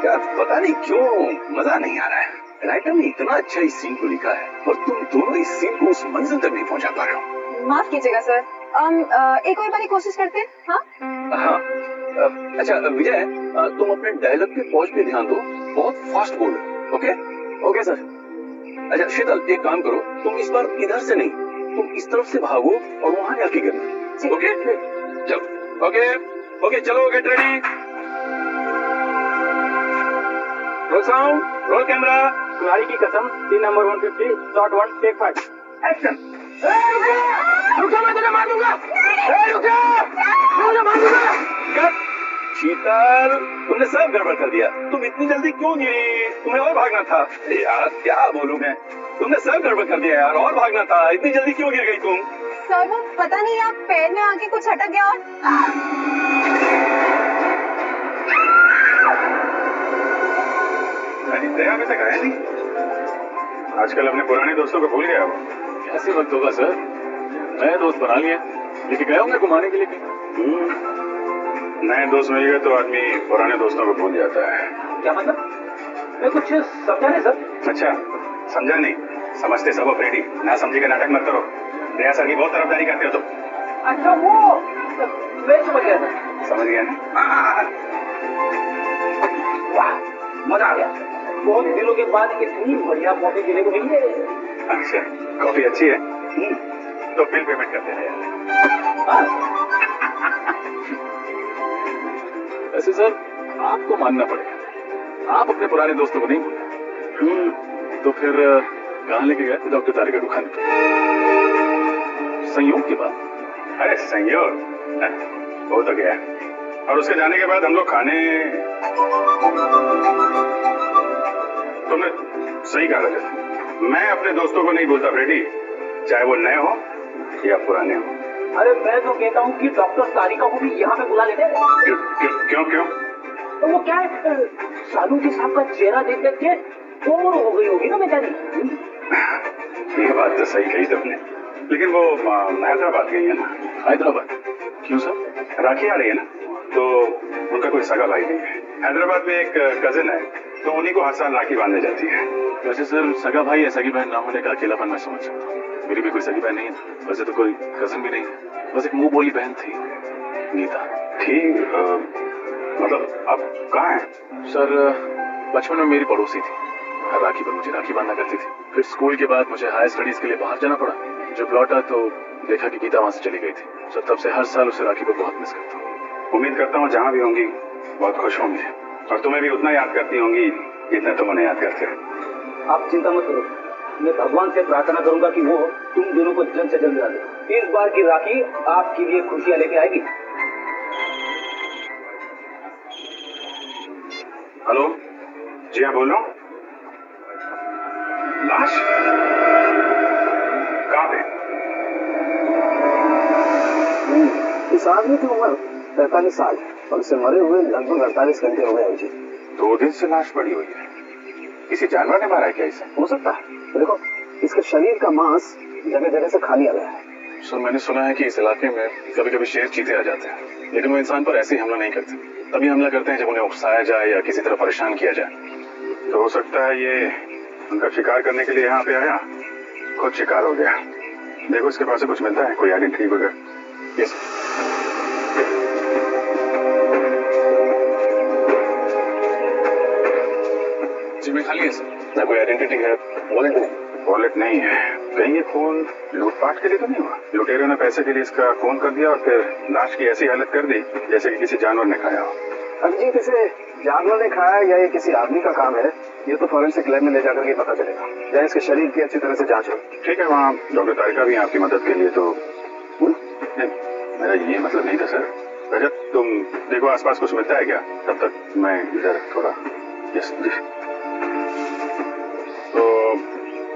यार पता नहीं क्यों मजा नहीं आ रहा है। राइटर ने इतना अच्छा इस सीन को लिखा है और तुम दोनों इस सीन को उस मंजिल तक नहीं पहुंचा पा रहे हो। माफ कीजिएगा सर, एक और बारी कोशिश करते हैं। हाँ हाँ अच्छा विजय, तुम अपने डायलॉग के पॉज पे ध्यान दो, बहुत फास्ट बोल रहे हो। Okay okay sir. अच्छा शीतल, एक काम करो, तुम इस बार इधर से नहीं, तुम इस तरफ से भागो और वहां जाके गिरना। ओके चलो। ओके ओके चलो, get ready, roll sound, roll camera. कुल्हाड़ी की कसम, scene number 150, shot 1, take 5, action. रुको, मैं तुझे मार दूंगा। रुको, मैं तुझे मार दूंगा। कट। शीतल, तुमने सब गड़बड़ कर दिया। तुम इतनी जल्दी क्यों गिरी? तुम्हें और भागना था। यार क्या बोलूं मैं, तुमने सब गड़बड़ कर दिया यार, और भागना था। इतनी जल्दी क्यों गिर गई तुम? सर वो पता नहीं, आप पैर में आके कुछ अटक गया और दया में से गया नहीं। आजकल अपने पुराने दोस्तों को भूल गया वो। कैसे वक्त होगा सर, नए दोस्त बना लिए, लेके गए होंगे घुमाने के लिए कहीं। नए दोस्त मिल गए तो आदमी पुराने दोस्तों को भूल जाता है। क्या मतलब? मैं कुछ समझा नहीं सर। अच्छा समझा नहीं, समझते सब अफ्रेडी, ना समझी का नाटक मत करो। दया सर की बहुत तरफदारी करते हो तुम। अच्छा वो मैं समझ गया सर। समझ गया ना? वाह मजा आ गया, बहुत दिनों के बाद इतनी बढ़िया कॉफी पीने को मिली है। अच्छा कॉफी अच्छी है, तो बिल पेमेंट करते हैं। वैसे सर आपको मानना पड़ेगा, आप अपने पुराने दोस्तों को नहीं भूले। तो फिर कहाँ लेके गए डॉक्टर तारिका को खाने? संयोग की बात। अरे संयोग हो तो गया, और उसके जाने के बाद हम लोग खाने। तुमने सही कहा रजत, मैं अपने दोस्तों को नहीं भूलता फ्रेडी, चाहे वो नए हो या पुराने हो। अरे मैं तो कहता हूँ कि डॉक्टर तारिका को भी यहाँ पे बुला लेते हैं। क्यों क्यों? तो वो क्या है, सालू के साहब का चेहरा देख देख के बोर हो गई होगी ना बेचारी। ये बात तो सही कही तुमने, लेकिन वो हैदराबाद गई है ना। हैदराबाद क्यों सर? राखी आ रही है ना, तो उनका कोई सगा भाई नहीं है। हैदराबाद में एक कजिन है, तो उन्हीं को हर साल राखी बांधने जाती है। वैसे सर सगा भाई या सगी बहन ना होने का अकेलापन मैं समझ सकता हूँ। मेरी भी कोई सगी बहन नहीं है, वैसे तो कोई कजिन भी नहीं है, बस एक मुंह बोली बहन थी, गीता। ठीक, मतलब अब कहाँ है? सर बचपन में मेरी पड़ोसी थी, हर राखी पर मुझे राखी बांधना करती थी। फिर स्कूल के बाद मुझे हायर स्टडीज के लिए बाहर जाना पड़ा। जब लौटा तो देखा कि गीता वहां से चली गई थी। सर तब से हर साल उसे राखी पर बहुत मिस करता हूँ। उम्मीद करता हूँ जहाँ भी होंगी बहुत खुश होंगी, और तुम्हें भी उतना याद करती होंगी जितना तुम उन्हें याद करते हो। आप चिंता मत करो, मैं भगवान से प्रार्थना करूंगा कि वो तुम दोनों को जल्द से जल्द ला दे। इस बार की राखी आपके लिए खुशियां लेके आएगी। हेलो जी हाँ बोल रहा हूँ। लाश कहाँ पे? इस आदमी की उम्र 45 साल और उसे मरे हुए लगभग 48 घंटे हो गए जी। 2 दिन से लाश पड़ी हुई है, किसी जानवर ने मारा है क्या इसे? हो सकता है, देखो इसके शरीर का मांस जगह जगह से खा लिया गया है। सर मैंने सुना है कि इस इलाके में कभी कभी शेर चीते आ जाते हैं, लेकिन वो इंसान पर ऐसे ही हमला नहीं करते। तभी हमला करते हैं जब उन्हें उकसाया जाए या किसी तरह परेशान किया जाए। तो हो सकता है ये उनका शिकार करने के लिए यहाँ पे आया, खुद शिकार हो गया। देखो इसके पास से कुछ मिलता है, कोई आइडेंटिटी वगैरह? यस जी में खाली है सर, ना कोई आइडेंटिटी है, वॉलेट नहीं। वॉलेट नहीं है, कहीं ये खून लूटपाट के लिए तो नहीं हुआ? लुटेरों ने पैसे के लिए इसका खून कर दिया और फिर लाश की ऐसी हालत कर दी जैसे कि किसी जानवर ने खाया हो। अभिजीत इसे जानवर ने खाया या ये किसी आदमी का काम है, ये तो फॉरेंसिक लैब में ले जाकर के पता चलेगा। या इसके शरीर की अच्छी तरह से जांच हो। ठीक है, वहाँ डॉक्टर तारिका भी है आपकी मदद के लिए। तो नहीं, मेरा ये मतलब नहीं था सर। रजत तुम देखो आसपास कुछ मिलता है क्या, तब तक मैं इधर थोड़ा। यस जी। तो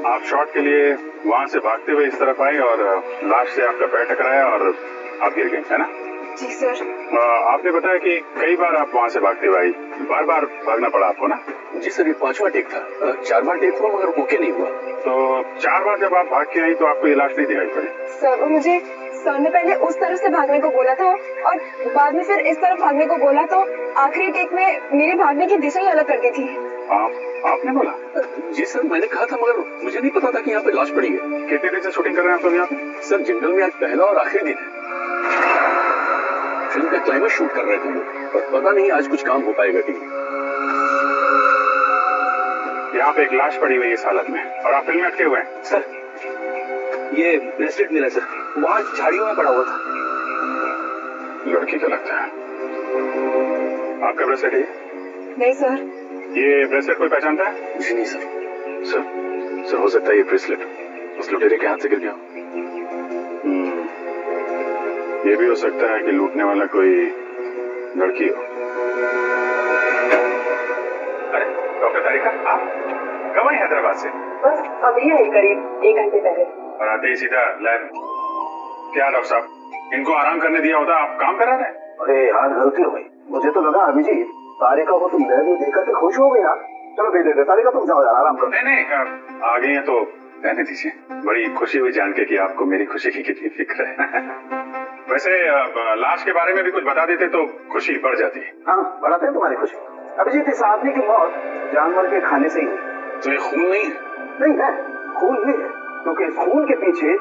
आप शॉट के लिए वहाँ से भागते हुए इस तरफ आए और लाश से आपका पैर टकराया और आप गिर गए, है ना? जी सर। आपने बताया कि कई बार आप वहाँ से भागते हुए आई, बार बार भागना पड़ा आपको ना? जी सर, ये 5वां टेक था। 4 बार टेक हुआ मगर ओके नहीं हुआ। तो 4 बार जब आप भाग के आई तो आपको ये लाश नहीं दिखाई पड़ी? सर वो मुझे सर ने पहले उस तरफ से भागने को बोला था और बाद में फिर इस तरफ भागने को बोला, तो आखिरी टेक में मेरे भागने की दिशा ही अलग कर दी थी। आपने बोला? जी सर, मैंने कहा था, मगर मुझे नहीं पता था कि यहाँ पे लाश पड़ी है। कितने दिन से शूटिंग कर रहे हैं आप लोग यहाँ पे? सर जनरल में आज पहला और आखिरी दिन है। फिल्म का क्लाइमेक्स शूट कर रहे थे लोग, पर पता नहीं आज कुछ काम हो पाएगा कि नहीं। यहाँ पे एक लाश पड़ी हुई है इस हालत में और आप फिल्म में अटके हुए हैं। सर ये ब्रेसलेट मिला सर, वहाँ झाड़ियों में पड़ा हुआ था। लड़की का लगता है। आपका ब्रेसलेट है? नहीं सर। ये ब्रेसलेट कोई पहचानता है? जी नहीं सर। सर हो सकता है ये ब्रेसलेट उस लुटेरे के हाथ से गिर गया। ये भी हो सकता है कि लूटने वाला कोई लड़की हो। अरे डॉक्टर तारिका, आप कब आई हैदराबाद से? बस अभी आई, करीब 1 घंटे पहले। और आते ही सीधा लैब। क्या डॉक्टर साहब, इनको आराम करने दिया होता, आप काम करा रहे? अरे यार गलती हो गई, मुझे तो लगा अभिजीत तारिका को तुम लैब में देखकर के खुश हो गई ना। चलो भेज देते, तारिका तुम जाओ यार, आराम करो। नहीं आ गई है तो रहने दीजिए। बड़ी खुशी हुई जान के कि आपको मेरी खुशी की कितनी फिक्र है। वैसे लाश के बारे में भी कुछ बता देते तो खुशी बढ़ जाती। हाँ बढ़ाते हैं तुम्हारी खुशी। अभिजीत इस आदमी की मौत जानवर के खाने से ही हुई। तो ये खून नहीं है? नहीं है, खून ही है, क्योंकि इस खून के पीछे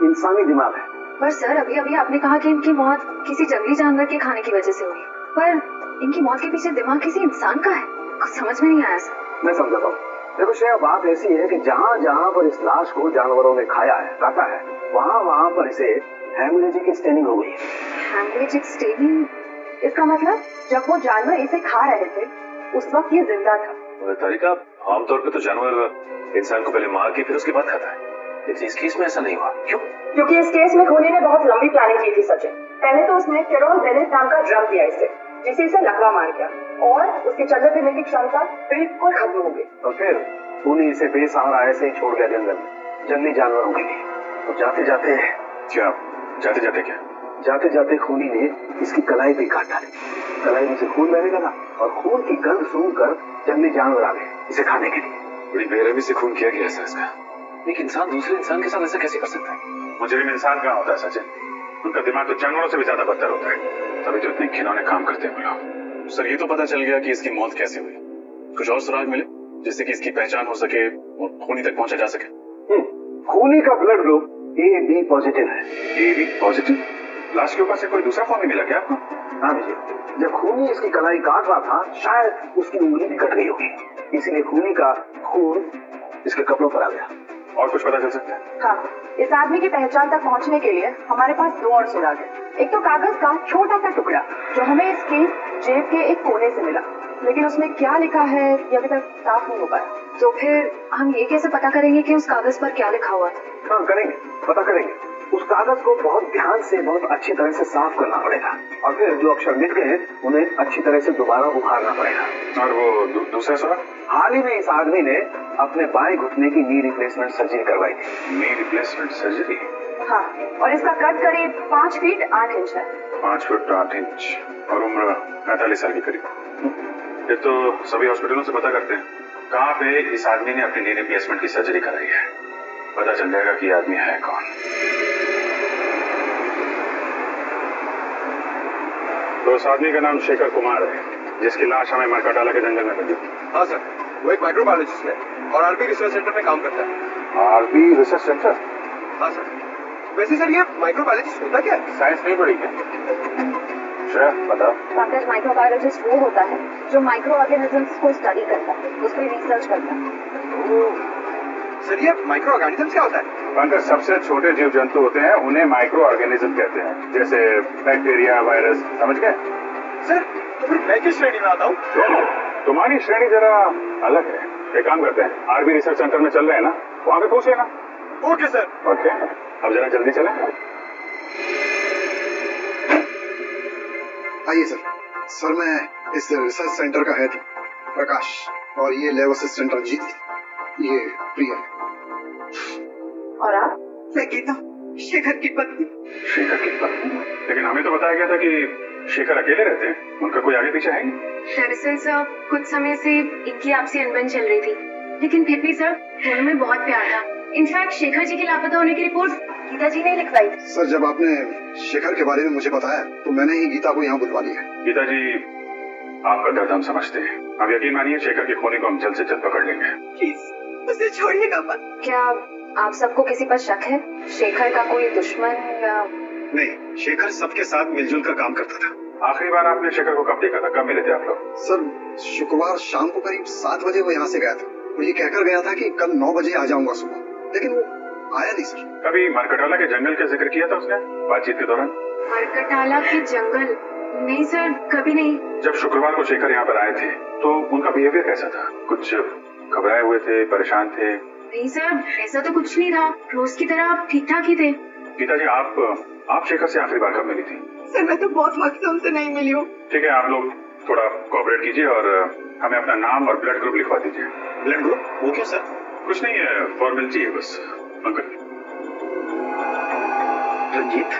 इंसानी दिमाग है। पर सर अभी अभी आपने कहा कि इनकी मौत किसी जंगली जानवर के खाने की वजह से हुई, पर इनकी मौत के पीछे दिमाग किसी इंसान का है, कुछ समझ में नहीं आया सर। मैं समझाता हूँ। देखो श्रेया, बात ऐसी है कि जहाँ जहाँ पर इस लाश को जानवरों ने खाया है, काटा है, वहाँ वहाँ पर इसे हेमरेजिक स्टेनिंग हो गई है। Haemorrhagic staining? इसका मतलब जब वो जानवर इसे खा रहे थे उस वक्त ये जिंदा था। तारिका, आमतौर पे तो जानवर इंसान को पहले मार के फिर उसके बाद खाता है, लेकिन इस केस में ऐसा नहीं हुआ। क्यों? क्योंकि इस केस में खूनी ने बहुत लंबी प्लानिंग की थी सचिन। पहले तो उसने केरोल बेनेट नाम का ड्रग दिया इसे, जिसे इसे लकवा मार गया और उसके चलने फिरने की क्षमता बिल्कुल खत्म हो गई। और फिर खूनी इसे बेसहारा ऐसे ही छोड़ गया जंगल में, जंगली जानवरों के लिए। तो जाते जाते क्या जाते जाते खूनी ने इसकी कलाई भी काट डाली। कलाई में से खून बहने लगा और खून की गंध सूंघकर जंगली जानवर आ गए इसे खाने के लिए। बड़ी बेरहमी से खून किया गया है इसका। एक इंसान दूसरे इंसान के साथ ऐसा कैसे कर सकता है? मुजरिम इंसान कहाँ होता है सचिन? उनका दिमाग तो जानवरों से भी ज्यादा बदतर होता है, तभी तो इतने घिनौने काम करते हैं वो लोग। सर ये तो पता चल गया कि इसकी मौत कैसे हुई। कुछ और सुराग मिले जिससे कि इसकी पहचान हो सके और खूनी तक पहुंचा जा सके? खूनी का ब्लड ग्रुप AB पॉजिटिव है। AB positive? लाश के ऊपर से कोई दूसरा खून नहीं मिला क्या आपको? हाँ विजय, जब खूनी इसकी कलाई काट रहा था शायद उसकी उंगली भी कट गई होगी, इसीलिए खूनी का खून इसके कपड़ों पर आ गया। और कुछ पता चल सकता है? हाँ, इस आदमी की पहचान तक पहुंचने के लिए हमारे पास 2 और सुराग है। एक तो कागज का छोटा सा टुकड़ा जो हमें इसकी जेब के एक कोने से मिला, लेकिन उसमें क्या लिखा है ये अभी तक साफ नहीं हो पाया। तो फिर हम ये कैसे पता करेंगे कि उस कागज पर क्या लिखा हुआ था? हाँ करेंगे, पता करेंगे। उस कागज को बहुत ध्यान से, बहुत अच्छी तरह से साफ करना पड़ेगा और फिर जो अक्षर मिट गए उन्हें अच्छी तरह से दोबारा उभारना पड़ेगा। और वो दूसरा सुराग? हाल ही में इस आदमी ने अपने बाएं घुटने की नी रिप्लेसमेंट सर्जरी करवाई थी। Knee replacement surgery? हाँ, और इसका कद करीब 5 फीट 8 इंच है। 5 फुट 8 इंच और उम्र 45 साल के करीब। ये तो सभी हॉस्पिटलों से पता करते हैं कहाँ पे इस आदमी ने अपनी नी रिप्लेसमेंट की सर्जरी कराई है, पता चल जाएगा कि ये आदमी है कौन। तो उस आदमी का नाम शेखर कुमार है जिसकी लाश हमें मरकाटाला के जंगल में मिली। हाँ सर, वो एक माइक्रोबायोलॉजिस्ट है और आरबी रिसर्च सेंटर में काम करता है। RB research centre? हाँ सर। वैसे सर ये माइक्रोबायोलॉजिस्ट होता क्या है? साइंस नहीं पढ़ी क्या? श्रेया बताओ। पंकज, माइक्रोबायोलॉजिस्ट वो होता है जो माइक्रो ऑर्गेनिजम्स को स्टडी करता है, उस पर रिसर्च करता है। सर ये माइक्रो ऑर्गेनिजम्स क्या होता है? पंकज, सबसे छोटे जीव जंतु होते हैं उन्हें माइक्रो ऑर्गेनिज्म कहते हैं, जैसे बैक्टीरिया, वायरस, समझ गए? सर तो फिर मैं किस श्रेणी में आता हूँ? तुम्हारी श्रेणी जरा अलग है। एक काम करते हैं, आरबी रिसर्च सेंटर में चल रहे हैं ना, वहाँ पे पूछ लेना। Okay sir. ओके, अब जरा जल्दी चलें। आइए सर। सर मैं इस रिसर्च सेंटर का हेड प्रकाश और ये लैब असिस्टेंट रंजीत, ये प्रिया। और आप? मैं गीता, शेखर की पत्नी। शेखर की पत्नी? लेकिन हमें तो बताया गया था कि शेखर अकेले रहते हैं, उनका कोई आगे पीछे है नहीं। दरअसल सर कुछ समय से इनकी आपसी अनबन चल रही थी, लेकिन फिर भी सर दोनों में बहुत प्यार था। इनफैक्ट शेखर जी के लापता होने की रिपोर्ट गीता जी ने लिखवाई थी। सर जब आपने शेखर के बारे में मुझे बताया तो मैंने ही गीता को यहाँ बुलवा लिया। गीता जी, आपका दर्द हम समझते हैं। अब यकीन मानिए शेखर के खोने को हम जल्द से जल्द पकड़ लेंगे। प्लीज उसे छोड़िएगा मत। क्या आप सबको किसी पर शक है? शेखर का कोई दुश्मन या? नहीं, शेखर सबके साथ मिलजुल कर काम करता था। आखिरी बार आपने शेखर को कब देखा था? कब मिले थे आप लोग? सर शुक्रवार शाम को करीब 7 बजे वो यहाँ से गया था और ये कहकर गया था कि कल 9 बजे आ जाऊंगा सुबह, लेकिन वो आया नहीं सर। कभी मरकटाला के जंगल का जिक्र किया था उसने बातचीत के दौरान? मरकटाला के जंगल? नहीं सर, कभी नहीं। जब शुक्रवार को शेखर यहाँ पर आए थे तो उनका बिहेवियर कैसा था? कुछ घबराए हुए थे, परेशान थे? नहीं सर, ऐसा तो कुछ नहीं था। रोज की तरह ठीक ठाक ही थे। गीता जी, आप शेखर से आखिरी बार कब मिली थी? सर मैं तो बहुत वक्त से उनसे नहीं मिली हूँ। ठीक है, आप लोग थोड़ा कोऑपरेट कीजिए और हमें अपना नाम और ब्लड ग्रुप लिखवा दीजिए। Blood group? वो क्यों सर? कुछ नहीं है, फॉर्मेलिटी है बस। Uncle Ranjit,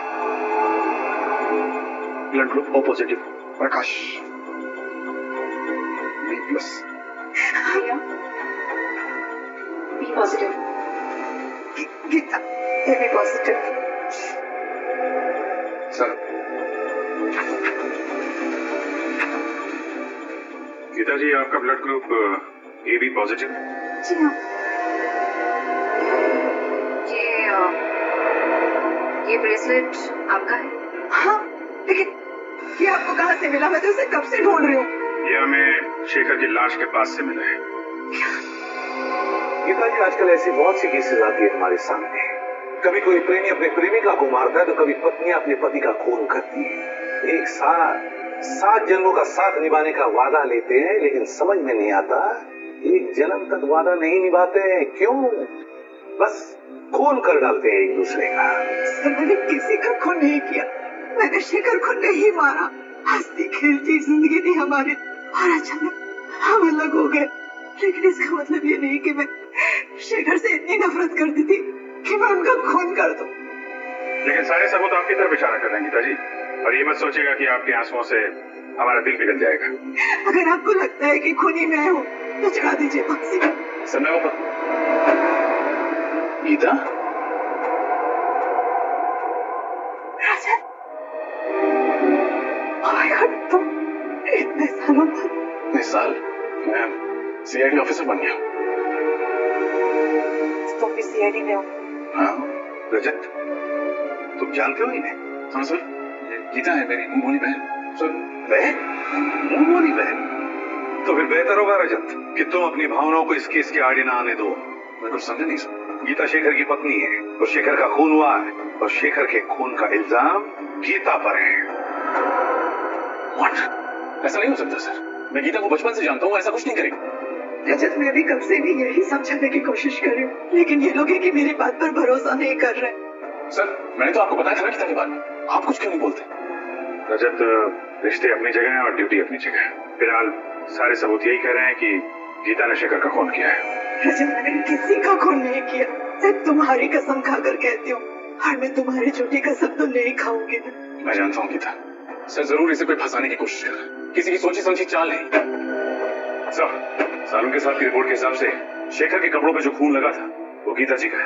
blood group O positive. Prakash B+। B positive. Geeta AB positive. Sir Geeta ji, आपका ब्लड ग्रुप AB पॉजिटिव। जी हाँ। ये ब्रेसलेट आपका है? हाँ, लेकिन ये आपको कहाँ से मिला? मैं तो इसे कब से ढूंढ रही हूँ। ये हमें शेखर की लाश के पास से मिला है। गीता जी, आजकल ऐसी बहुत सी केसेस आती है हमारे सामने। कभी कोई प्रेमी अपने प्रेमिका को मारता है तो कभी पत्नी अपने पति का खून करती है। एक साथ 7 जन्मों का साथ निभाने का वादा लेते हैं, लेकिन समझ में नहीं आता एक जन्म तक वादा नहीं निभाते हैं। क्यों? बस खून कर डालते हैं एक दूसरे का। सर मैंने किसी का खून नहीं किया। मैंने शेखर को नहीं मारा। हंसती खेलती जिंदगी थी हमारी और अचानक हम अलग हो गए। लेकिन इसका मतलब ये नहीं कि मैं शेखर से इतनी नफरत करती थी कि मैं उनका खून कर दूं। लेकिन सारे सबूत आपकी तरफ इशारा कर रहे हैं गीता जी, और ये मत सोचिएगा कि आपके आंसुओं से हमारा दिल पिघल जाएगा। अगर आपको लगता है कि खूनी मैं हूँ तो चढ़ा दीजिए फांसी। सर मैं वो गीता, राजन, oh my God, तुम इतने सालों बाद। इस साल मैं CID ऑफिसर बन गया। तुम भी CID में हो? हाँ रजत, तुम जानते हो इन्हें? हाँ सर, ये गीता है मेरी मुंह बोली बहन। सर बहन? मुंह बोली बहन? तो फिर बेहतर होगा रजत कि तुम अपनी भावनाओं को इस केस के आड़े ना आने दो। मैं कुछ समझा नहीं सर। गीता शेखर की पत्नी है और शेखर का खून हुआ है और शेखर के खून का इल्जाम गीता पर है। What? ऐसा नहीं हो सकता सर। मैं गीता को बचपन से जानता हूँ, ऐसा कुछ नहीं करेगी। रजत, मैं भी कब से भी यही समझाने की कोशिश कर रही हूँ, लेकिन ये लोग हैं कि मेरी बात पर भरोसा नहीं कर रहे। सर मैंने तो आपको बताया था ना गीता के बारे में, आप कुछ क्यों नहीं बोलते? रजत, रिश्ते अपनी जगह हैं और ड्यूटी अपनी जगह है। फिलहाल सारे सबूत यही कह रहे हैं कि गीता ने शेखर का खून किया है। रजत, मैंने किसी का खून नहीं किया। मैं तुम्हारी कसम खाकर कहती हूँ, और मैं तुम्हारी झूठी कसम तो नहीं खाऊंगी ना। मैं जानता हूँ गीता, सर जरूर इसे कोई फंसाने की कोशिश कर रहा है, किसी की सोची समझी चाल नहीं। सर, सालुन के साथ की रिपोर्ट के हिसाब से शेखर के कपड़ों पे जो खून लगा था वो गीता जी का है।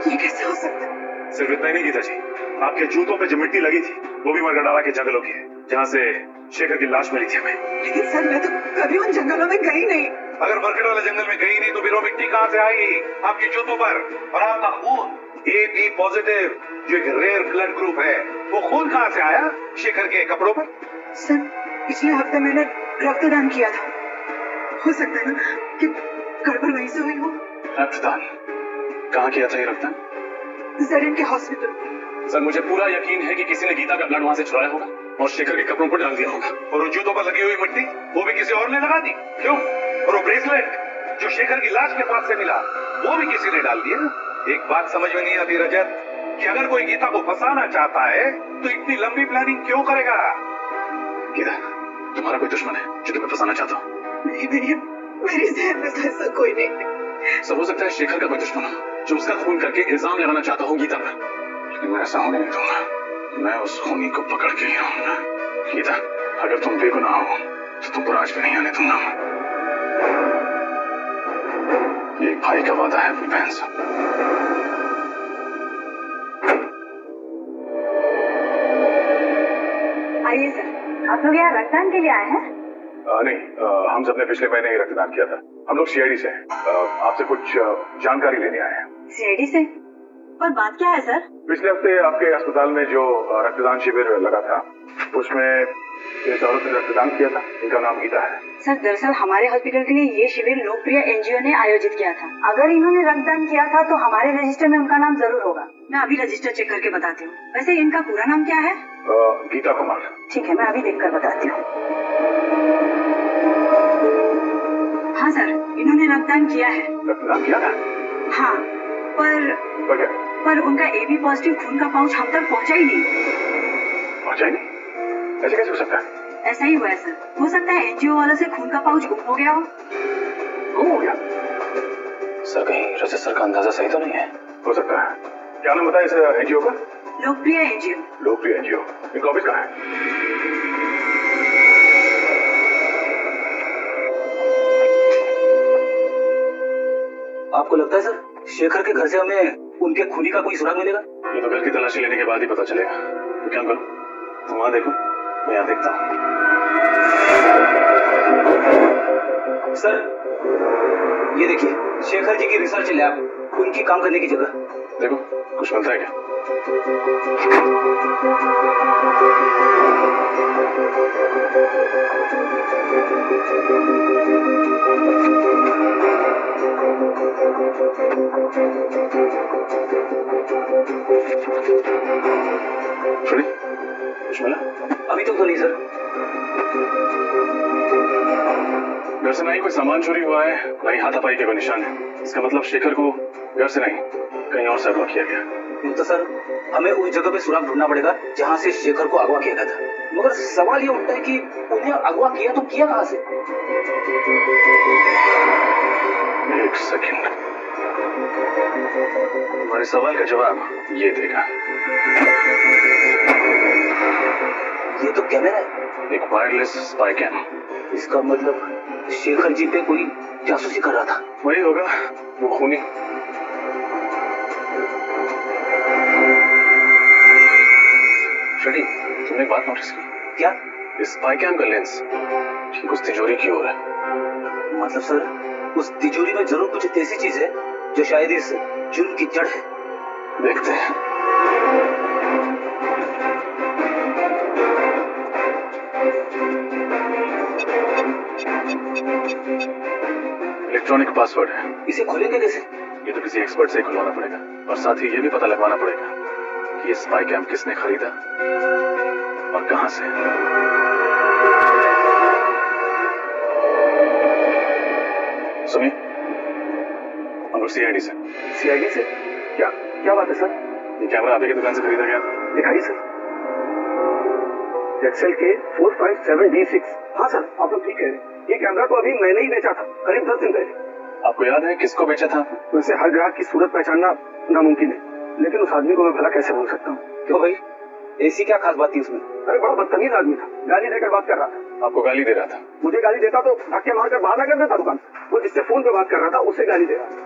ये कैसे हो सकता है? सिर्फ इतना ही नहीं गीता जी, आपके जूतों पे जो मिट्टी लगी थी वो भी मरकटाला के जंगलों की है, जहाँ से शेखर की लाश मिली थी हमें। लेकिन सर मैं तो कभी उन जंगलों में गई नहीं। अगर मरकट वाले जंगल में गई नहीं तो फिर वो मिट्टी कहाँ से आई आपके जूतों पर? और आपका खून AB पॉजिटिव जो एक रेयर ब्लड ग्रुप है, वो खून कहाँ से आया शेखर के कपड़ों पर? सर पिछले हफ्ते मैंने रक्तदान किया था, हो सकता है ना कि गड़बड़ वहीं से हुई हो। रक्तदान? कहाँ किया था ये रक्तदान? जरीन के हॉस्पिटल। सर मुझे पूरा यकीन है कि किसी ने गीता का ब्लड वहाँ से चुराया होगा और शेखर के कपड़ों पर डाल दिया होगा। और उन जूतों पर लगी हुई मिट्टी वो भी किसी और ने लगा दी? क्यों? और वो ब्रेसलेट जो शेखर की लाश के पास से मिला वो भी किसी ने डाल दिया? एक बात समझ में नहीं आती रजत, कि अगर कोई गीता को फंसाना चाहता है तो इतनी लंबी प्लानिंग क्यों करेगा? गीता, तुम्हारा कोई दुश्मन है जो तुम्हें फंसाना चाहता हो? नहीं, मेरी जहन में तो ऐसा कोई नहीं। सब हो सकता है शेखर का कोई दुश्मन हो जो उसका खून करके इल्जाम लगाना चाहता हो गीता पर, लेकिन मैं ऐसा होने नहीं दूंगा। मैं उस खूनी को पकड़ के ही रहूंगा। गीता, अगर तुम बेगुनाह हो तो तुम पर आज भी नहीं आने दूंगा। ये एक भाई का वादा है अपनी बहन से। आइए सर, आप लोग यहाँ रक्तदान के लिए आए हैं? नहीं, हम सबने पिछले महीने ही रक्तदान किया था। हम लोग सीआईडी से हैं। आपसे कुछ जानकारी लेने आए हैं। सीआईडी से? पर बात क्या है सर? पिछले हफ्ते आपके अस्पताल में जो रक्तदान शिविर लगा था, उसमें इस औरत ने रक्तदान किया था। इनका नाम गीता है। सर, दरअसल हमारे हॉस्पिटल के लिए ये शिविर लोकप्रिय एनजीओ ने आयोजित किया था। अगर इन्होंने रक्तदान किया था तो हमारे रजिस्टर में उनका नाम जरूर होगा। मैं अभी रजिस्टर चेक करके बताती हूँ। वैसे इनका पूरा नाम क्या है? गीता कुमार। ठीक है, मैं अभी देख कर बताती हूँ। हाँ सर, इन्होंने रक्तदान किया है। रक्तदान किया था? हाँ, पर उनका AB पॉजिटिव खून का पाउच हम तक पहुँचा ही नहीं। पहुँचा ही नहीं? ऐसे कैसे हो सकता है? ऐसा ही हुआ है सर। हो सकता है एनजीओ वालों से खून का पाउच गुम हो गया हो। गुम हो गया? सर कहीं रजिस्टर का अंदाजा सही तो नहीं है? हो सकता है। क्या नाम बताया इस एनजीओ का? लोकप्रिय एनजीओ। लोकप्रिय एनजीओ। इनका ऑफिस कहाँ है? आपको लगता है सर शेखर के घर से हमें उनके खूनी का कोई सुराग मिलेगा? ये तो घर की तलाशी लेने के बाद ही पता चलेगा। तो क्या करूं? तुम वहां देखो, मैं यहाँ देखता हूँ। सर ये देखिए, शेखर जी की रिसर्च लैब, उनकी काम करने की जगह। देखो कुछ मिलता है क्या? सुनी, कुछ मिला? अभी तक तो नहीं सर। घर से नहीं कोई सामान चोरी हुआ है, नहीं हाथापाई के कोई निशान है। इसका मतलब शेखर को घर से नहीं, कहीं और से अगवा किया गया। तो सर हमें उस जगह पे सुराग ढूंढना पड़ेगा जहाँ से शेखर को अगवा किया गया था। मगर सवाल ये उठता है कि उन्हें अगवा किया तो किया कहाँ से? एक सेकंड, तुम्हारे सवाल का जवाब ये देगा। ये तो कैमरा है। एक वायरलेस स्पाई कैम। इसका मतलब शेखर जी पे कोई जासूसी कर रहा था। वही होगा, वो खूनी। श्रेणी, तुमने एक बात नोटिस की? क्या? इस स्पाई कैम का लेंस ठीक उस तिजोरी की ओर है। मतलब सर उस तिजोरी में जरूर कुछ ऐसी चीज है जो शायद इस जुर्म की जड़ है। देखते हैं। इलेक्ट्रॉनिक पासवर्ड है। इसे खोलेंगे कैसे? ये तो किसी एक्सपर्ट से ही खुलवाना पड़ेगा, और साथ ही ये भी पता लगवाना पड़ेगा कि ये स्पाई कैम किसने खरीदा और कहां से। सुनिए, हम लोग सीआईडी से। सीआईडी से? क्या क्या बात है सर? ये कैमरा आप ही की दुकान से खरीदा गया था। दिखाइए सर। एक्सेल के 457D6। हाँ सर, आप लोग ठीक है। ये कैमरा तो अभी मैंने ही बेचा था, करीब 10 दिन पहले। आपको याद है किसको बेचा था? वैसे हर ग्राहक की सूरत पहचानना नामुमकिन है, लेकिन उस आदमी को मैं भला कैसे भूल सकता हूँ? क्यों भाई, ऐसी क्या खास बात थी उसमें? अरे बड़ा बदतमीज आदमी था, गाली देकर बात कर रहा था। आपको गाली दे रहा था? मुझे गाली देता तो धक्के मारकर बाहर ना कर देता दुकान। वो जिससे फोन पे बात कर रहा था उसे गाली दे रहा था।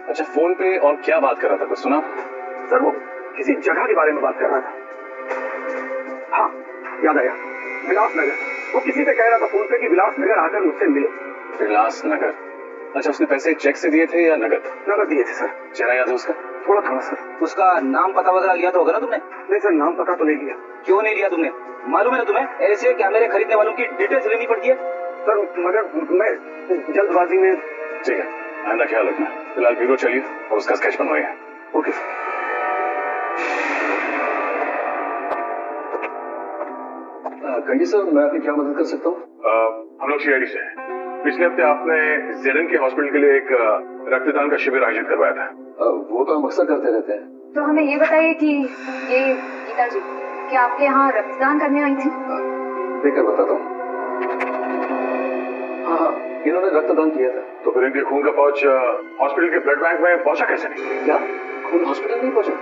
अच्छा, फोन पे और क्या बात कर रहा था, कुछ सुना? सर वो किसी जगह के बारे में बात कर रहा था। हाँ याद आया, विलासनगर। वो किसी से कह रहा था फोन पे कि विलासनगर आकर मुझसे मिले। विलासनगर? अच्छा, उसने पैसे चेक से दिए थे या नगद? नगद दिए थे सर। चेहरा याद है उसका? थोड़ा थोड़ा सर। उसका नाम पता वगैरह लिया तो होगा ना तुमने? नहीं सर, नाम पता तो नहीं लिया। क्यों नहीं लिया तुमने? मालूम है ना तुम्हें ऐसे कैमरे खरीदने वालों की डिटेल्स लेनी पड़ती है। सर मगर मैं जल्दबाजी में। ठीक है, आइंदा ख्याल रखना। फिलहाल ब्यूरो चलिए और उसका स्केच बनवाइए। Okay sir. कहिए सर, मैं आपकी क्या मदद कर सकता हूँ? हम लोग सीआईडी से हैं। पिछले हफ्ते आपने जेडन के हॉस्पिटल के लिए एक रक्तदान का शिविर आयोजित करवाया था। वो तो हम अक्सर करते रहते हैं। तो हमें ये बताइए कि ये गीता जी क्या आपके यहाँ रक्तदान करने आई थी? देखकर बताता हूँ। हाँ, इन्होंने रक्तदान किया था। तो फिर इनके खून का पाउच हॉस्पिटल के ब्लड बैंक में पहुंचा कैसे नहीं? क्या खून हॉस्पिटल नहीं पहुंचा?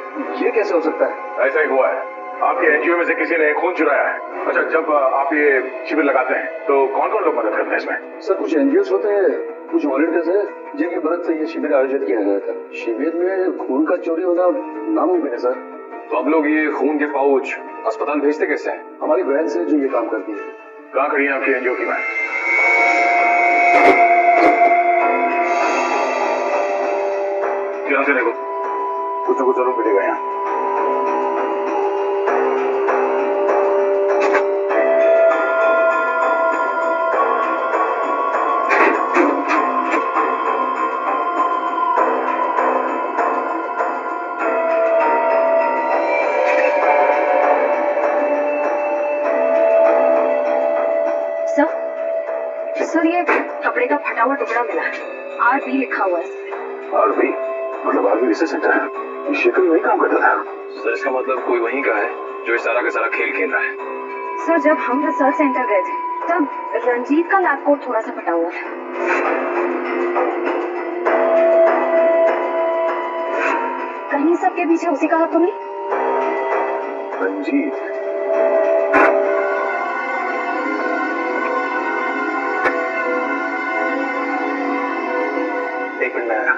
ये कैसे हो सकता है? ऐसा ही हुआ है, आपके एनजीओ में से किसी ने खून चुराया है। अच्छा, जब आप ये शिविर लगाते हैं तो कौन कौन लोग मदद करते हैं इसमें? सर कुछ एनजीओ होते हैं कुछ वॉलंटियर्स हैं जिनकी मदद से ये शिविर आयोजित किया गया था। शिविर में खून का चोरी होना नामुमकिन है सर। तो आप लोग ये खून के पाउच अस्पताल भेजते कैसे हैं? हमारी वैन से जो ये काम करती है। कहाँ खड़ी है आपकी एनजीओ की वैन? ध्यान से देखो, कुछ न कुछ जरूर मिलेगा यहाँ। सर ये कपड़े का फटा हुआ टुकड़ा मिला है, RB लिखा हुआ है। RB मतलब आर्मी रिसर्च सेंटर। शेखर वही काम करता था। सर इसका मतलब कोई वहीं का है जो इस सारा का सारा खेल खेल रहा है। सर जब हम रिसर्च सेंटर गए थे तब रंजीत का लैब कोट थोड़ा सा फटा हुआ था। कहीं सबके पीछे उसी का हाथ तो नहीं? रंजीत एक मिनट में आया।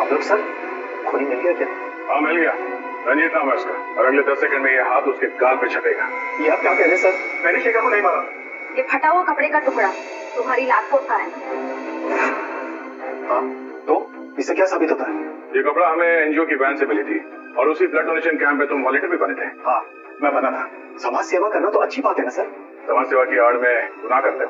आप लोग सर खूनी मिल गया क्या? हाँ मिल गया। रंजीत नाम है उसका और अगले 10 सेकंड में ये हाथ उसके गाल पे छपेगा। ये आप क्या कह रहे हैं सर? मैंने शेखर को नहीं मारा। ये फटा हुआ कपड़े का टुकड़ा तुम्हारी लैब कोट का है। हाँ तो इससे क्या साबित होता है? ये कपड़ा हमें एनजीओ की वैन से मिली थी और उसी ब्लड डोनेशन कैंप में तुम वॉलंटियर भी बने थे। हाँ मैं बना था। समाज सेवा करना तो अच्छी बात है ना सर? समाज सेवा की आड़ में गुनाह करते हो।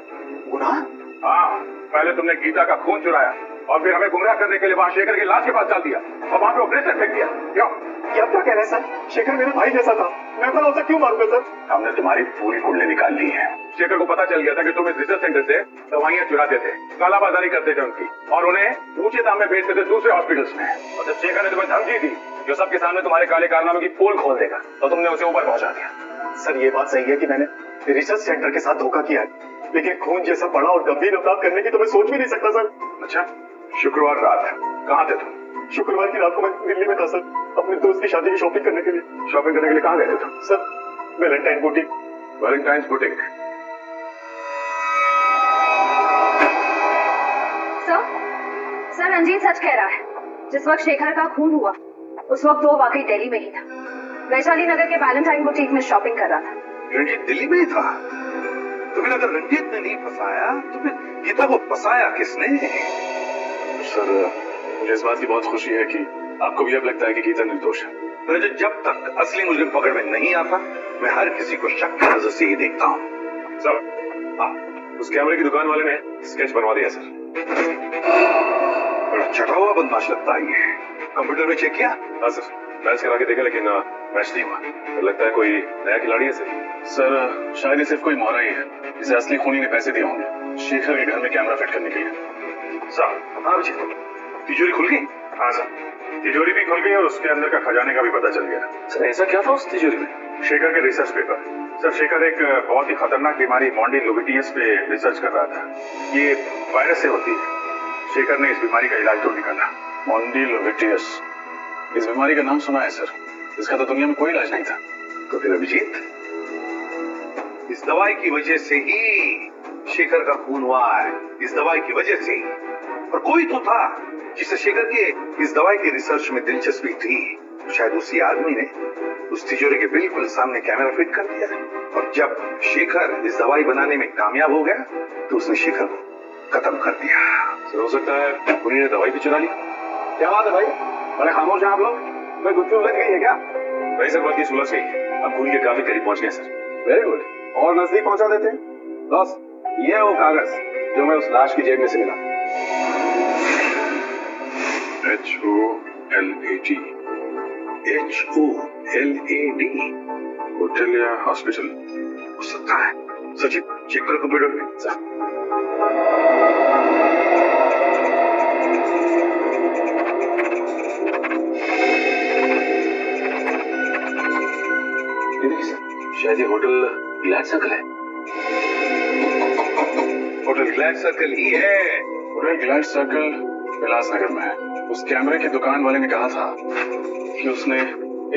गुनाह? हाँ, पहले तुमने गीता का खून चुराया और फिर हमें गुमराह करने के लिए वहां शेखर की लाश के पास डाल दिया और वहां पे ऑपरेशन फेंक दिया। क्यों? ये आप क्या कह रहे हैं सर? शेखर मेरा भाई जैसा था, मैं भला उसे क्यों मारूंगा सर? हमने तुम्हारी पूरी कुंडली निकाल ली है। शेखर को पता चल गया था कि तुम इस रिसर्च सेंटर से दवाइयां चुराते थे, कालाबाजारी करते थे उनकी और उन्हें ऊंचे दाम में बेचते थे दूसरे हॉस्पिटल्स में। और जब शेखर ने तुम्हें धमकी दी जो सबके सामने तुम्हारे काले कारनामे की पोल खोल देगा तो तुमने उसे ऊपर पहुंचा दिया। सर ये बात सही है कि मैंने रिसर्च सेंटर के साथ धोखा किया है, लेकिन खून जैसा बड़ा और गंभीर अपराध करने की तो मैं सोच भी नहीं सकता सर। अच्छा, शुक्रवार रात कहाँ थे तुम? शुक्रवार की रात को मैं दिल्ली में था सर, अपने दोस्त की शादी की शॉपिंग करने के लिए। शॉपिंग करने के लिए कहाँ गए थे तुम? Sir Valentine boutique. Valentine's boutique. Sir Ranjit सच कह रहा है। जिस वक्त शेखर का खून हुआ उस वक्त वो वाकई दिल्ली में ही था। वैशाली नगर के वैलेंटाइन बुटीक में शॉपिंग कर रहा था। रंजीत दिल्ली में ही था? तो फिर अगर रंजीत ने नहीं फंसाया तो फिर गीता को फंसाया किसने? सर मुझे इस बात की बहुत खुशी है कि आपको भी अब लगता है कि गीता निर्दोष है। रंजीत जब तक असली मुजरिम पकड़ में नहीं आता मैं हर किसी को शक की नजर से ही देखता हूँ। सर उस कैमरे की दुकान वाले ने स्केच बनवा दिया सर। बड़ा चटा हुआ बदमाश लगता है ये। कंप्यूटर में चेक किया? हाँ सर, मैच करा के देखा लेकिन मैच नहीं हुआ। तो लगता है कोई नया खिलाड़ी है सर शायद ये सिर्फ कोई मोहरा ही है जिसे असली खूनी ने पैसे दिए होंगे शेखर के घर में कैमरा फिट करने के लिए। सर हाँ बच्चे, तिजोरी खुल गई? हाँ सर, तिजोरी भी खुल गई और उसके अंदर का खजाने का भी पता चल गया। सर ऐसा क्या था उस तिजोरी में? शेखर के रिसर्च पेपर। सर शेखर एक बहुत ही खतरनाक बीमारी मॉन्डिलोविटियस पे रिसर्च कर रहा था। ये वायरस से होती है। शेखर ने इस बीमारी का इलाज ढूंढ निकाला। मॉन्डिलोविटियस, इस बीमारी का नाम सुना है सर, इसका तो दुनिया में कोई इलाज नहीं था। तो फिर अभिजीत इस दवाई की वजह से ही शेखर का खून हुआ है, इस दवाई की वजह से। और कोई तो था जिसे शेखर के इस दवाई की रिसर्च में दिलचस्पी थी। शायद उसी आदमी ने उस तिजोरी के बिल्कुल सामने कैमरा फिट कर दिया और जब शेखर इस दवाई बनाने में कामयाब हो गया तो उसने शेखर को खत्म कर दिया। सर हो सकता है खूनी ने दवाई भी चुरा ली। क्या बात है भाई, बड़े खामोश हैं आप लोग। मैं गुत्थी उलझ गई है क्या? भाई सर बात की सुलझ गई, अब खूनी के काफी करीब पहुंच गए सर। वेरी गुड, और नजदीक पहुंचा देते हैं। बॉस ये है वो कागज जो मैं उस लाश की जेब में से मिला। HOLAD HOLAD होटल या हॉस्पिटल हो सकता है। सचिन चेक करो कंप्यूटर में। शायद ये होटल ग्लैड सर्कल है। होटल ग्लैड सर्कल ही है। होटल ग्लैड सर्कल विलासनगर में है। उस कैमरे की दुकान वाले ने कहा था कि उसने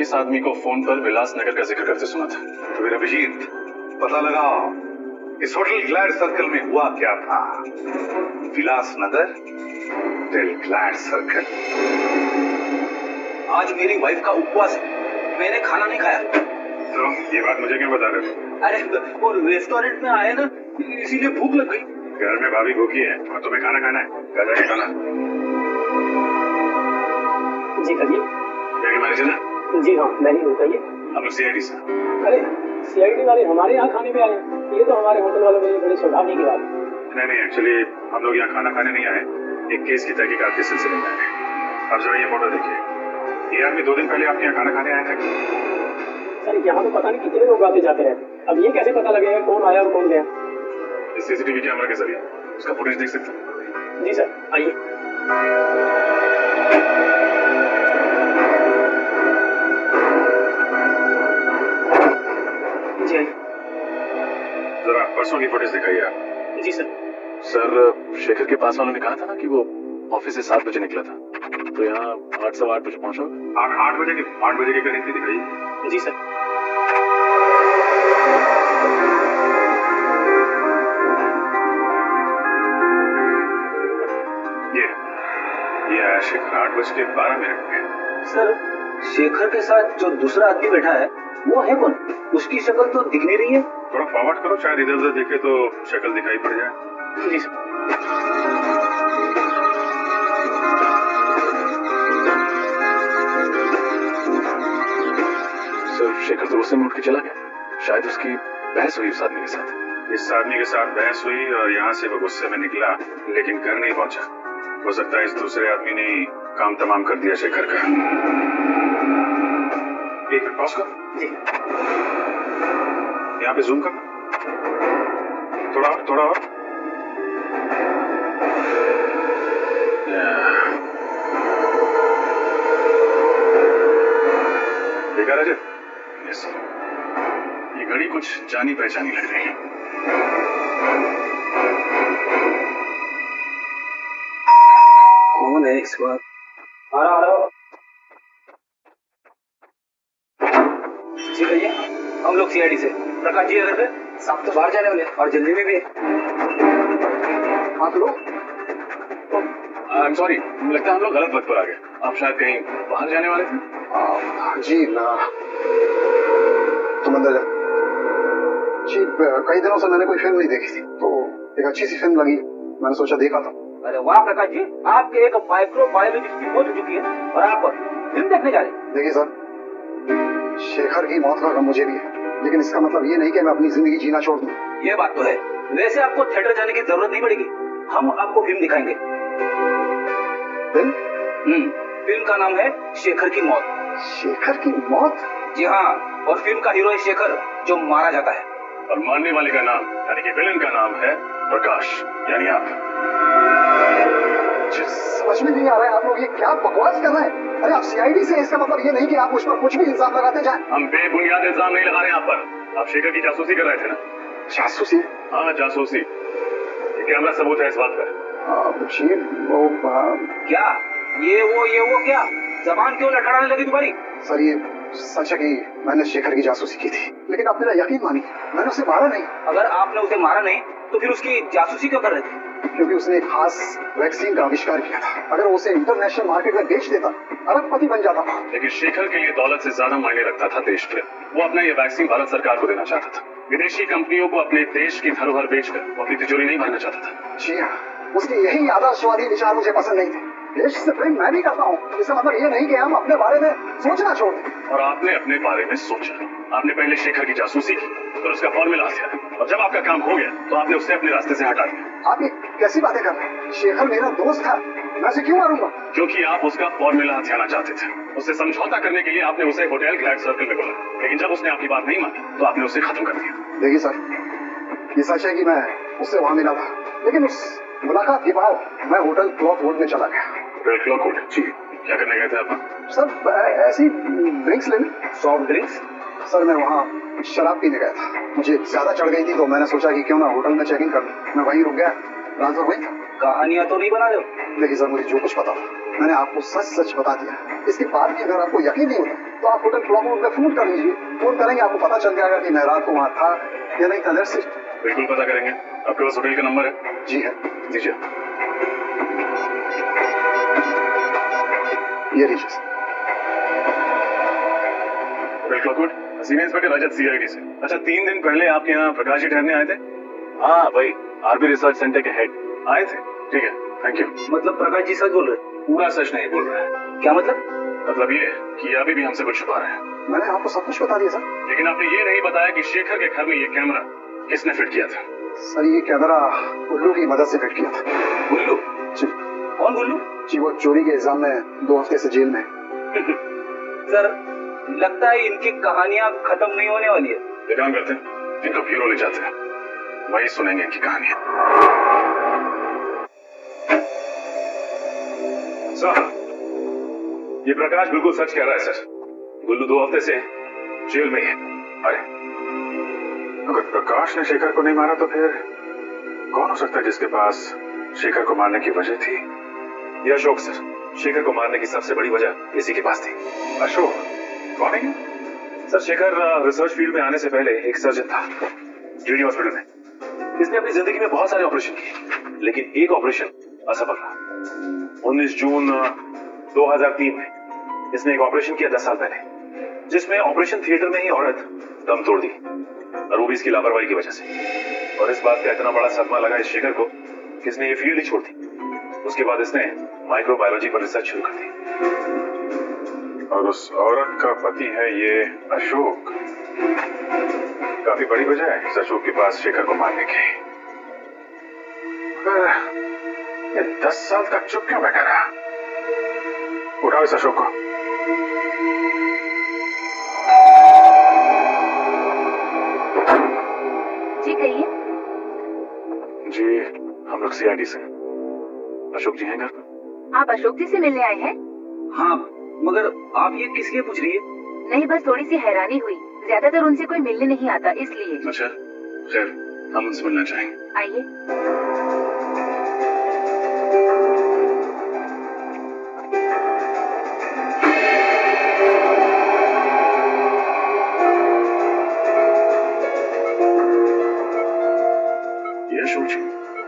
इस आदमी को फोन पर विलासनगर का जिक्र करते सुना था। तो फिर अभिजीत पता लगाओ इस होटल ग्लैड सर्कल में हुआ क्या था? विलास नगर होटल ग्लैड सर्कल। आज मेरी वाइफ का उपवास है, मैंने खाना नहीं खाया। तो ये बात मुझे क्यों बता रहे हो? अरे वो रेस्टोरेंट में आए ना, इसीलिए भूख लग गई। घर में भाभी भूखी है और तुम्हें खाना खाना है, क्या जाके खाना? जी कहिए। क्या मैनेजर ना? जी हाँ, मैं ही हूँ, कहिए। हम लोग सीआईडी से। अरे सीआईडी वाले हमारे यहाँ खाने पे आए हैं, ये तो हमारे होटल वालों के लिए बड़ी सौभाग्य की बात है। नहीं एक्चुअली हम लोग यहाँ खाना खाने नहीं आए, एक केस की तहकीकात के सिलसिले में आए हैं। अब जरा ये फोटो देखिए, ये आदमी 2 दिन पहले आपके यहाँ खाना खाने आया था। सर यहाँ तो पता नहीं कितने लोग आते जाते हैं, अब ये कैसे पता लगेगा कौन आया और कौन गया? इस सीसीटीवी कैमरा के जरिए उसका फुटेज देख सकते हैं। जी सर, आइए। जी आइए। जरा परसों की फुटेज दिखाइए आप। जी सर। सर, शेखर के पास वालों ने कहा था ना कि वो ऑफिस से 7 बजे निकला था, तो यहाँ 8 सवा 8 बजे पहुंचा होगा। 8 बजे के करीब दिखाइए। जी सर। ये आया शेखर 8:12 पे। सर, शेखर के साथ जो दूसरा आदमी बैठा है वो है कौन? उसकी शक्ल तो दिख नहीं रही है। थोड़ा फॉरवर्ड करो, शायद इधर उधर देखे तो शक्ल दिखाई पड़ जाए। जी सर। सर, शेखर तो गुस्से में उठ के चला गया, शायद उसकी बहस हुई उस आदमी के साथ। इस आदमी के साथ बहस हुई और यहाँ से वो गुस्से में निकला, लेकिन घर नहीं पहुंचा। हो सकता है इस दूसरे आदमी ने काम तमाम कर दिया शेखर का। एक मिनट पॉज कर। जी। यहाँ पे जूम कर, थोड़ा और। देखा रजत? यस, ये घड़ी कुछ जानी पहचानी लग रही है। कौन है इस बार? आ रहा। जी भैया, हम लोग सीआईडी से। प्रकाश जी घर पे? साहब तो बाहर जाने वाले और जल्दी में भी है। आप लोग? आई एम सॉरी, लगता है हम लोग गलत वक्त पर आ गए। आप शायद कहीं बाहर जाने वाले थे। जी तुम अंदर जा। जी, कई दिनों से मैंने कोई फिल्म नहीं देखी थी, तो एक अच्छी सी फिल्म लगी, मैंने सोचा देखा था। अरे वाह प्रकाश जी, आपके एक माइक्रोबायोलॉजिस्ट की मौत हो चुकी है और आप फिल्म देखने जा रहे हैं। देखिए सर, शेखर की मौत का गम मुझे भी है, लेकिन इसका मतलब ये नहीं कि मैं अपनी जिंदगी जीना छोड़ दूं। ये बात तो है। वैसे आपको थिएटर जाने की जरूरत नहीं पड़ेगी, हम आपको फिल्म दिखाएंगे। फिल्म? फिल्म का नाम है शेखर की मौत। शेखर की मौत? जी हाँ, और फिल्म का हीरो है शेखर, जो मारा जाता है। और मारने वाले का नाम यानी कि विलन का नाम है प्रकाश, यानी आप। समझ में नहीं आ रहा है, आप लोग ये क्या बकवास कर रहे हैं? अरे आप सीआईडी से, इसका मतलब ये नहीं कि आप उस पर कुछ भी इल्जाम लगाते जाएं। हम बेबुनियाद इल्जाम नहीं लगा रहे आप पर। आप शेखर की जासूसी कर रहे थे ना? जासूसी? हाँ, जासूसी। ये कैमरा सबूत है इस बात का। जी वो क्या? ये वो क्या? जबान क्यों लड़खड़ाने लगी तुम्हारी? सर, ये सच है कि मैंने शेखर की जासूसी की थी, लेकिन आप मेरा यकीन मानिए, मैंने उसे मारा नहीं। अगर आपने उसे मारा नहीं तो फिर उसकी जासूसी क्यों कर रहे थे? क्योंकि उसने एक खास वैक्सीन का आविष्कार किया था। अगर उसे इंटरनेशनल मार्केट में बेच देता, अरबपति बन जाता। लेकिन शेखर के लिए दौलत से ज्यादा मायने रखता था देश प्रेम। वो अपना ये वैक्सीन भारत सरकार को देना चाहता था। विदेशी कंपनियों को अपने देश की धरोहर बेचकर वो अपनी तिजोरी नहीं भरना चाहता था। जी हाँ, उसके यही आदर्शवादी विचार मुझे पसंद नहीं थे। देश से प्रेम मैं भी करता हूँ, इसका मतलब ये नहीं कि हम अपने बारे में सोचना छोड़ दें। और आपने अपने बारे में सोचा। आपने पहले शेखर की जासूसी की, फिर उसका फॉर्मूला दिया, और जब आपका काम हो गया तो आपने उसे अपने रास्ते से हटा दिया। आप ये कैसी बातें कर रहे हैं? शेखर मेरा दोस्त था, मैं उसे क्यों मारूंगा? क्योंकि आप उसका फॉर्मूला हथियाना चाहते थे। उससे समझौता करने के लिए आपने उसे होटल ग्लैड सर्कल में बोला, लेकिन जब उसने आपकी बात नहीं मानी तो आपने उसे खत्म कर दिया। देखिए सर, ये सच है कि मैं उससे वहां मिला था, लेकिन उस मुलाकात के बाद मैं होटल क्लॉकवुड में चला गया। होटल क्लॉकवुड? जी, क्या करने गए थे आप? सर, ऐसी ड्रिंक्स लेने। Soft drinks? सर, मैं वहाँ शराब पीने गया था, मुझे ज्यादा चढ़ गई थी, तो मैंने सोचा कि क्यों ना होटल में चेकिंग कर लूं। मैं वहीं रुक गया, ट्रांसफर वहीं था। कहानियां तो नहीं बना रहे हो? देखिए सर, मुझे जो कुछ पता था मैंने आपको सच सच बता दिया। इसके बाद भी अगर आपको यकीन नहीं होता तो आप होटल क्लॉकवुड में फोन कर लीजिए। फोन करेंगे, आपको पता चल जाएगा कि मैं रात को वहाँ था या नहीं था। बिल्कुल पता करेंगे। आपके पास होटल का नंबर है? जी है, दीजिए। ये लीजिए सर। होटल क्लॉकवुड, सीनियर इंस्पेक्टर रजत, सीआईडी से। अच्छा, 3 दिन पहले आपके यहाँ प्रकाश जी ठहरने आए थे? हाँ भाई, आरबी रिसर्च सेंटर के हेड आए थे। ठीक है, थैंक यू। मतलब प्रकाश जी सच बोल रहे हैं? पूरा सच नहीं बोल रहा है। क्या मतलब? मतलब ये कि अभी भी हमसे कुछ छुपा रहे हैं। मैंने आपको सब कुछ बता दिया सर। लेकिन आपने ये नहीं बताया कि शेखर के घर में ये कैमरा किसने फिट किया था? सर ये कैमरा गुल्लू की मदद से फिट किया था। गुल्लू? जी। कौन गुल्लू? जी वो चोरी के इल्जाम में 2 हफ्ते से जेल में है। सर लगता है इनकी कहानियां खत्म नहीं होने वाली है। एक काम करते हैं, इनको ब्यूरो ले जाते हैं, वही सुनेंगे इनकी कहानियां। सर, ये प्रकाश बिल्कुल सच कह रहा है सर। गुल्लू 2 हफ्ते से जेल में ही है। अरे, अगर प्रकाश ने शेखर को नहीं मारा तो फिर कौन हो सकता है जिसके पास शेखर को मारने की वजह थी? ये अशोक सर, शेखर को मारने की सबसे बड़ी वजह इसी के पास थी। अशोक कौन है? सर शेखर रिसर्च फील्ड में आने से पहले एक सर्जन था जीडी हॉस्पिटल में। इसने अपनी जिंदगी में बहुत सारे ऑपरेशन किए, लेकिन एक ऑपरेशन असफल रहा। 19 जून 2003 में इसने एक ऑपरेशन किया 10 साल पहले, जिसमें ऑपरेशन थिएटर में ही औरत दम तोड़ दी, और वो भी इसकी लापरवाही की वजह से। और इस बात का इतना बड़ा सदमा लगा इस शेखर को कि इसने ये फील्ड ही छोड़ दी। उसके बाद इसने माइक्रोबायोलॉजी पर रिसर्च शुरू कर दी। और उस औरत का पति है ये अशोक। काफी बड़ी वजह है इस अशोक के पास शेखर को मारने की। पर ये 10 साल तक चुप क्यों बैठा रहा? उठाओ इस अशोक को। जी कहिए। जी हम लोग सीआईडी से। अशोक जी हैं घर पर? आप अशोक जी से मिलने आए हैं? हाँ, मगर आप ये किस लिए पूछ रही है? नहीं, बस थोड़ी सी हैरानी हुई। ज्यादातर उनसे कोई मिलने नहीं आता, इसलिए। अच्छा, खैर हम उनसे मिलना चाहेंगे। आइए। ये अशोक जी?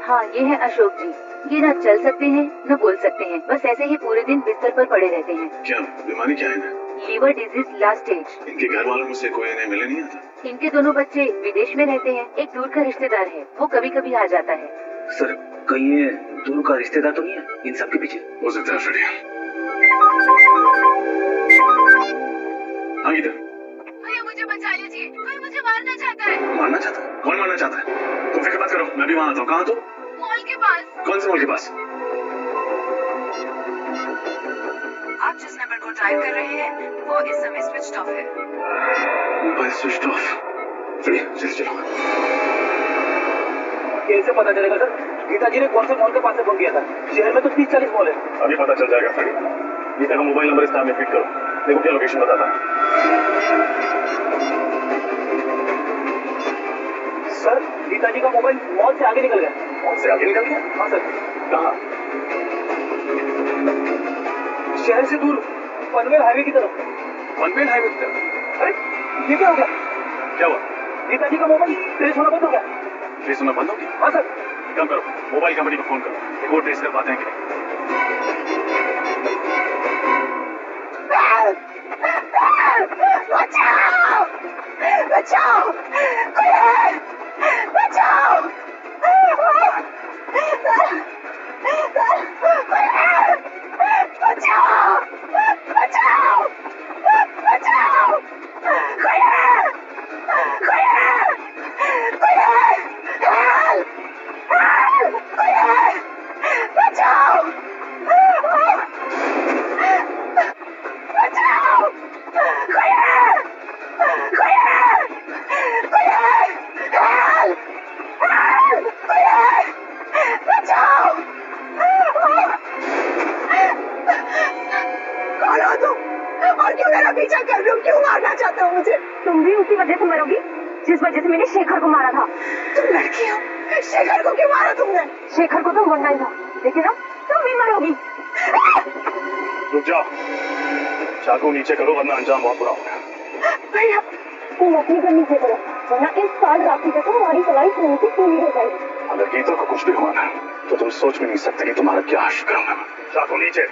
हाँ, ये है अशोक जी। ये न चल सकते हैं न बोल सकते हैं, बस ऐसे ही पूरे दिन बिस्तर पर पड़े रहते हैं। क्या बीमारी क्या है इन्हें? Liver disease last stage. इनके घर वालों में से कोई इन्हें मिलने नहीं आता? इनके दोनों बच्चे विदेश में रहते हैं। एक दूर का रिश्तेदार है, वो कभी कभी आ जाता है। सर कहीं ये दूर का रिश्तेदार तो नहीं है इन सब के पीछे? हो सकता है फ्रेडी। हाँ गीता, भैया मुझे बचा लीजिए, कोई मुझे मारना चाहता है। मारना चाहता है? कौन मारना चाहता है? तुम फिक्र मत करो, मैं भी वहां आता हूँ। कहाँ? तो मॉल के पास। कौन से मॉल के पास? आप जिस नंबर को डायल कर रहे हैं वो इस समय स्विच ऑफ है। Mobile switch off. फ्रेडी जल्दी चलो। कैसे पता चलेगा सर? गीता जी ने कौन से मॉल के पास से फोन किया था? शहर में तो 30-40 मॉल है। अभी पता चल जाएगा फ्रेडी। गीता का मोबाइल नंबर इस नाम में फिट करो, देखो क्या लोकेशन बताता है। सर गीता जी का मोबाइल मॉल से आगे निकल गया। मॉल से आगे निकल गया? हाँ सर। कहाँ? शहर से दूर पनवेल हाईवे की तरफ। पनवेल हाईवे की तरफ? अरे ये क्या हो गया? क्या हुआ? गीता जी का मोबाइल ट्रेस होना बंद हो गया। ट्रेस होना बंद हो गया? हाँ सर। काम करो, मोबाइल कंपनी को फोन करो, एक और ट्रेस कर पाते हैं कि बचाओ! बचाओ! कोई है! बचाओ! कोई है! बचाओ! बचाओ! बचाओ! कोई है! कोई है! कोई है! हेल्प! हेल्प! कोई है! बचाओ! बचाओ! कोई है! कोई है! कोई है! हेल्प! हेल्प! कोई है! बचाओ! कौन हो तुम? और क्यों मेरा पीछा कर रहे हो? क्यों मारना चाहते हो मुझे? तुम भी उसी वजह से मरोगी जिस वजह से मैंने शेखर को मारा था। तुम लड़की हो, शेखर को क्यों मारा तुमने? शेखर को तो मरना ही था, लेकिन अब तुम भी मरोगी। रुक जाओ, चाकू नीचे करो वरना अंजाम बहुत बुरा होगा। भैया तुम अपनी गन नीचे करो, वरना इस साल राखी तक हमारी सगाई पूरी की पूरी हो जाएगी। अगर गीता को कुछ भी हुआ ना तो तुम सोच भी नहीं सकते कि तुम्हारा क्या हाश करूंगा मैं। चाकू नीचे।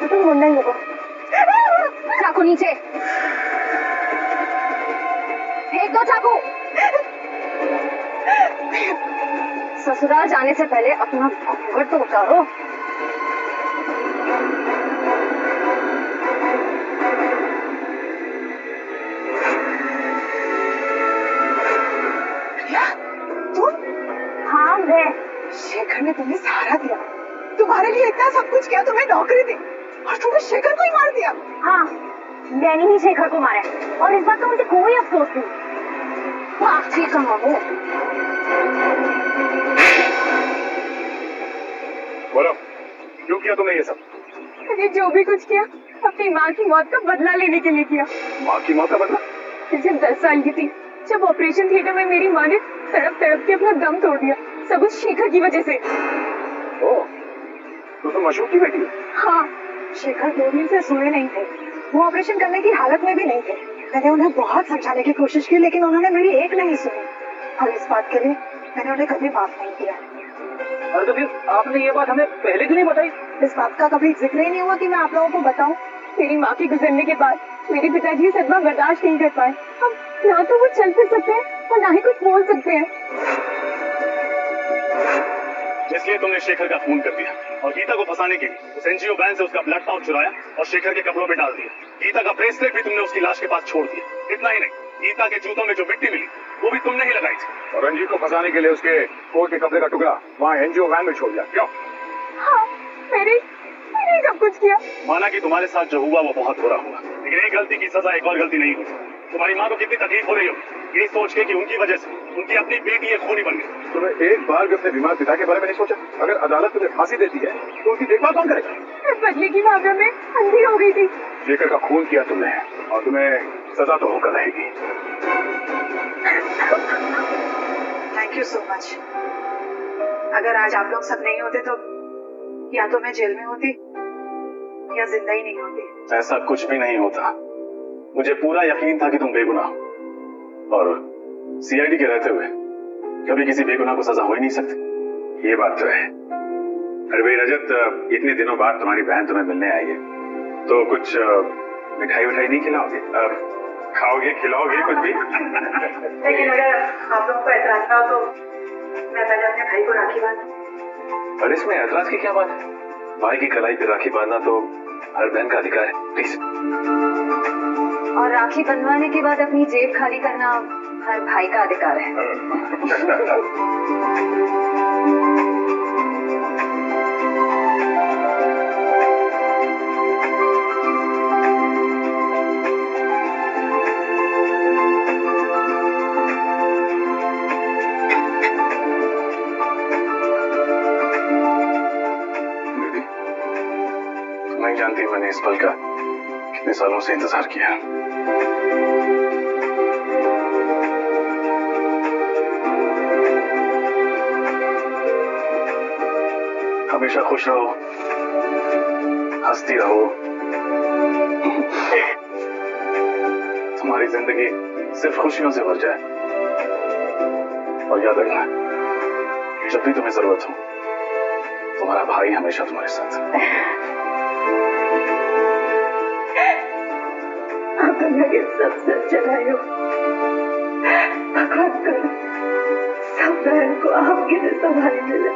तो मुंडा ही होगा। चाकू नीचे फेंक दो चाकू। ससुराल जाने से पहले अपना घूंघट तो उतारो। हाँ मैं। शेखर ने तुम्हें सहारा दिया, तुम्हारे लिए इतना सब कुछ किया, तुम्हें नौकरी दी और तुमने शेखर को ही मार दिया। हाँ मैंने ही शेखर को मारा और इस बात का मुझे कोई अफसोस नहीं। पागल का मामू। बोलो क्यों किया तुमने ये सब? मैंने जो भी कुछ किया अपनी माँ की मौत का बदला लेने के लिए किया। माँ की मौत का बदला? जब 10 साल की थी, जब ऑपरेशन थिएटर में मेरी माँ ने तड़प तड़प के अपना दम तोड़ दिया, सब उस शेखर की वजह से। ओह, तो तुम अशोक की बेटी हो? हाँ, शेखर 2 दिन से सोए नहीं थे, वो ऑपरेशन करने की हालत में भी नहीं थे। मैंने उन्हें बहुत समझाने की कोशिश की लेकिन उन्होंने मेरी एक नहीं सुनी और इस बात के लिए मैंने उन्हें कभी माफ नहीं किया। अरे तो फिर आपने ये बात हमें पहले क्यों नहीं बताई? इस बात का कभी जिक्र ही नहीं हुआ कि मैं आप लोगों को बताऊं। मेरी माँ के गुजरने के बाद मेरे पिताजी ये सदमा बर्दाश्त नहीं कर पाए। अब ना तो वो चल फिर सकते हैं और ना ही कुछ बोल सकते हैं। इसलिए तुमने शेखर का खून कर दिया और गीता को फंसाने के लिए उस एनजीओ वैन से उसका ब्लड पाउच चुराया और शेखर के कपड़ों में डाल दिया। गीता का ब्रेसलेट भी तुमने उसकी लाश के पास छोड़ दिया। इतना ही नहीं, गीता के जूतों में जो मिट्टी मिली वो भी तुमने ही लगाई थी। और रंजीत को फंसाने के लिए उसके कोट के कपड़े का टुकड़ा वहाँ एनजीओ वैन में छोड़ दिया। क्यों? हाँ, मैंने सब कुछ किया। माना कि तुम्हारे साथ जो हुआ वो बहुत बुरा हुआ, लेकिन एक गलती की सजा एक और गलती नहीं हुई। तुम्हारी माँ को कितनी तकलीफ हो रही होगी ये सोच के कि उनकी वजह से उनकी अपनी बेटी एक खूनी बन गई। तुम्हें एक बार भी अपने बीमार पिता के बारे में नहीं सोचा? अगर अदालत तुम्हें फांसी देती है तो उनकी देखभाल कौन करेगा? मैं बदले की भावना में अंधी हो गई थी। शेखर का खून किया तुमने और तुम्हें सजा तो होकर रहेगी। Thank you so much. अगर आज आप लोग सब नहीं होते तो या तो मैं जेल में होती या जिंदा ही नहीं होती। ऐसा कुछ भी नहीं होता। मुझे पूरा यकीन था कि तुम बेगुनाह हो और सीआईडी के रहते हुए कभी किसी बेगुनाह को सजा हो ही नहीं सकती। ये बात तो है। अरे भाई रजत, इतने दिनों बाद तुम्हारी बहन तुम्हें मिलने आई है तो कुछ मिठाई विठाई नहीं खिलाओगे? खाओगे, खिलाओगे कुछ भी? लेकिन अगर आप लोगों को ऐतराज ना हो तो मैं पहले अपने भाई को राखी बांधूं। और इसमें ऐतराज की क्या बात है? भाई की कलाई पे राखी बांधना तो हर बहन का अधिकार है। प्लीज। और राखी बंधवाने के बाद अपनी जेब खाली करना हर भाई का अधिकार है। दीदी, तुम नहीं जानती मैंने इस पल का कितने सालों से इंतजार किया। हमेशा खुश रहो, हंसती रहो। तुम्हारी जिंदगी सिर्फ खुशियों से भर जाए। और याद रखना, जब भी तुम्हें जरूरत हो तुम्हारा भाई हमेशा तुम्हारे साथ। आप दुनिया के सबसे अच्छे भाई हो। भगवान करे सब बहन को आपके जैसा भाई मिले।